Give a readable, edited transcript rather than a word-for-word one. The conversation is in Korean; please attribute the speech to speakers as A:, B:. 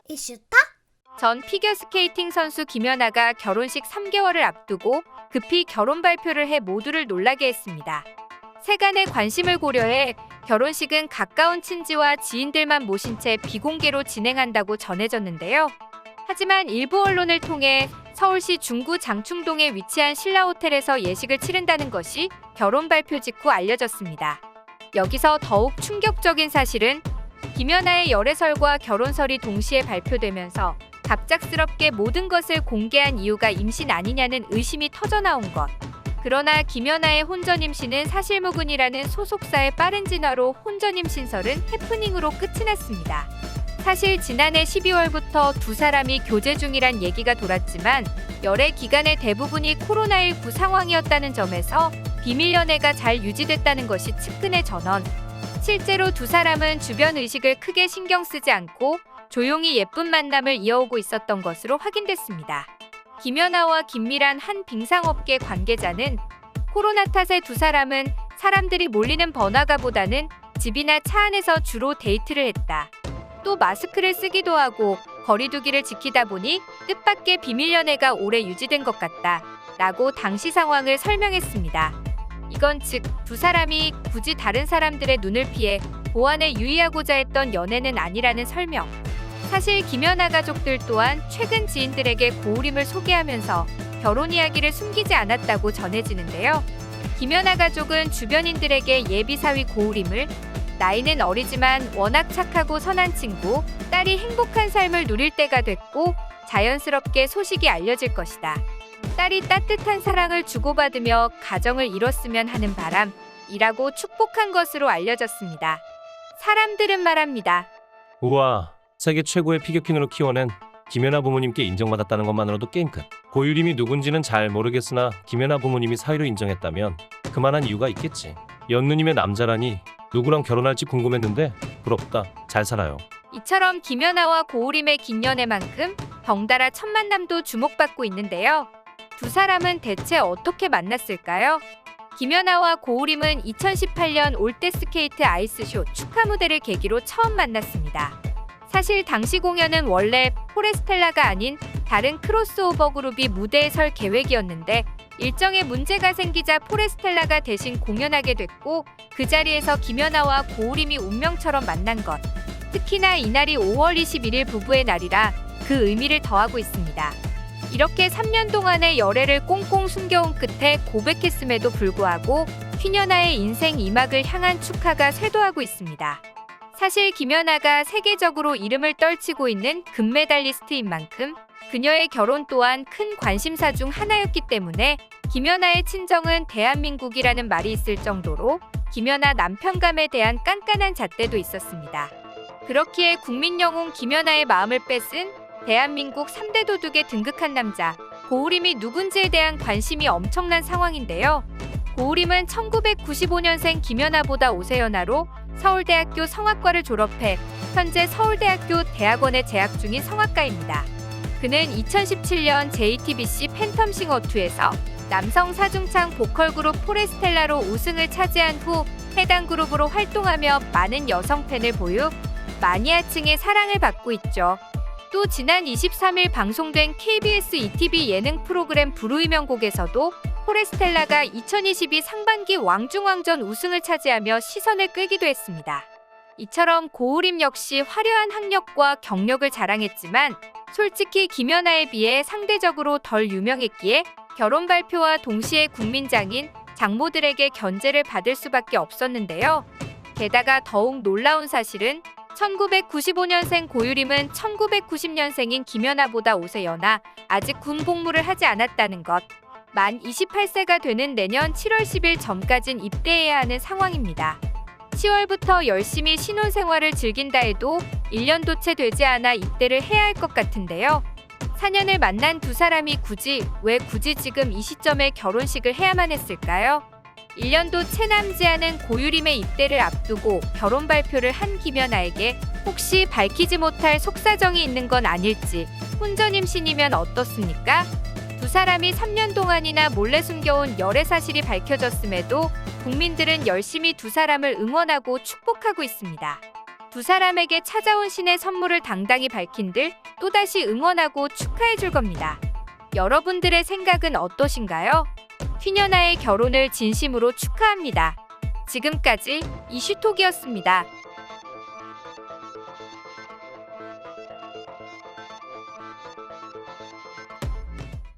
A: 이슈타?
B: 전 피겨스케이팅 선수 김연아가 결혼식 3개월을 앞두고 급히 결혼 발표를 해 모두를 놀라게 했습니다. 세간의 관심을 고려해 결혼식은 가까운 친지와 지인들만 모신 채 비공개로 진행한다고 전해졌는데요. 하지만 일부 언론을 통해 서울시 중구 장충동에 위치한 신라호텔에서 예식을 치른다는 것이 결혼 발표 직후 알려졌습니다. 여기서 더욱 충격적인 사실은 김연아의 열애설과 결혼설이 동시에 발표되면서 갑작스럽게 모든 것을 공개한 이유가 임신 아니냐는 의심이 터져나온 것. 그러나 김연아의 혼전 임신은 사실무근이라는 소속사의 빠른 진화로 혼전 임신설은 해프닝으로 끝이 났습니다. 사실 지난해 12월부터 두 사람이 교제 중이란 얘기가 돌았지만 열애 기간의 대부분이 코로나19 상황이었다는 점에서 비밀 연애가 잘 유지됐다는 것이 측근의 전언. 실제로 두 사람은 주변 의식을 크게 신경 쓰지 않고 조용히 예쁜 만남을 이어오고 있었던 것으로 확인됐습니다. 김연아와 김미란 한 빙상업계 관계자는 코로나 탓에 두 사람은 사람들이 몰리는 번화가보다는 집이나 차 안에서 주로 데이트를 했다. 또 마스크를 쓰기도 하고 거리두기를 지키다 보니 뜻밖의 비밀 연애가 오래 유지된 것 같다. 라고 당시 상황을 설명했습니다. 이건 즉 두 사람이 굳이 다른 사람들의 눈을 피해 보안에 유의하고자 했던 연애는 아니라는 설명. 사실 김연아 가족들 또한 최근 지인들에게 고우림을 소개하면서 결혼 이야기를 숨기지 않았다고 전해지는데요. 김연아 가족은 주변인들에게 예비 사위 고우림을 나이는 어리지만 워낙 착하고 선한 친구, 딸이 행복한 삶을 누릴 때가 됐고 자연스럽게 소식이 알려질 것이다. 딸이 따뜻한 사랑을 주고받으며 가정을 이뤘으면 하는 바람이라고 축복한 것으로 알려졌습니다. 사람들은 말합니다.
C: 우와, 세계 최고의 피겨킹으로 키워낸 김연아 부모님께 인정받았다는 것만으로도 게임 끝. 고유림이 누군지는 잘 모르겠으나 김연아 부모님이 사위로 인정했다면 그만한 이유가 있겠지. 연누님의 남자라니 누구랑 결혼할지 궁금했는데 부럽다. 잘 살아요.
B: 이처럼 김연아와 고우림의 긴 연애만큼 덩달아 첫 만남도 주목받고 있는데요. 두 사람은 대체 어떻게 만났을까요? 김연아와 고우림은 2018년 올드스케이트 아이스쇼 축하 무대를 계기로 처음 만났습니다. 사실 당시 공연은 원래 포레스텔라가 아닌 다른 크로스오버 그룹이 무대에 설 계획이었는데 일정에 문제가 생기자 포레스텔라가 대신 공연하게 됐고 그 자리에서 김연아와 고우림이 운명처럼 만난 것. 특히나 이날이 5월 21일 부부의 날이라 그 의미를 더하고 있습니다. 이렇게 3년 동안의 열애를 꽁꽁 숨겨온 끝에 고백했음에도 불구하고 휘연아의 인생 2막을 향한 축하가 쇄도하고 있습니다. 사실 김연아가 세계적으로 이름을 떨치고 있는 금메달리스트인 만큼 그녀의 결혼 또한 큰 관심사 중 하나였기 때문에 김연아의 친정은 대한민국이라는 말이 있을 정도로 김연아 남편감에 대한 깐깐한 잣대도 있었습니다. 그렇기에 국민영웅 김연아의 마음을 뺏은 대한민국 3대 도둑에 등극한 남자 고우림이 누군지에 대한 관심이 엄청난 상황인데요. 고우림은 1995년생 김연아보다 5세 연하로 서울대학교 성악과를 졸업해 현재 서울대학교 대학원에 재학 중인 성악가입니다. 그는 2017년 JTBC 팬텀싱어2에서 남성 사중창 보컬 그룹 포레스텔라로 우승을 차지한 후 해당 그룹으로 활동하며 많은 여성 팬을 보유, 마니아층의 사랑을 받고 있죠. 또 지난 23일 방송된 KBS ETV 예능 프로그램 불후의 명곡에서도 포레스텔라가 2022 상반기 왕중왕전 우승을 차지하며 시선을 끌기도 했습니다. 이처럼 고우림 역시 화려한 학력과 경력을 자랑했지만 솔직히 김연아에 비해 상대적으로 덜 유명했기에 결혼 발표와 동시에 국민장인 장모들에게 견제를 받을 수밖에 없었는데요. 게다가 더욱 놀라운 사실은 1995년생 고유림은 1990년생인 김연아보다 5세 연하, 아직 군 복무를 하지 않았다는 것. 만 28세가 되는 내년 7월 10일 전까진 입대해야 하는 상황입니다. 10월부터 열심히 신혼생활을 즐긴다 해도 1년도 채 되지 않아 입대를 해야 할 것 같은데요. 4년을 만난 두 사람이 왜 굳이 지금 이 시점에 결혼식을 해야만 했을까요? 1년도 채 남지 않은 고유림의 입대를 앞두고 결혼 발표를 한 김연아에게 혹시 밝히지 못할 속사정이 있는 건 아닐지, 혼전 임신이면 어떻습니까? 두 사람이 3년 동안이나 몰래 숨겨온 열애 사실이 밝혀졌음에도 국민들은 열심히 두 사람을 응원하고 축복하고 있습니다. 두 사람에게 찾아온 신의 선물을 당당히 밝힌들 또다시 응원하고 축하해줄 겁니다. 여러분들의 생각은 어떠신가요? 휘녀나의 결혼을 진심으로 축하합니다. 지금까지 이슈톡이었습니다.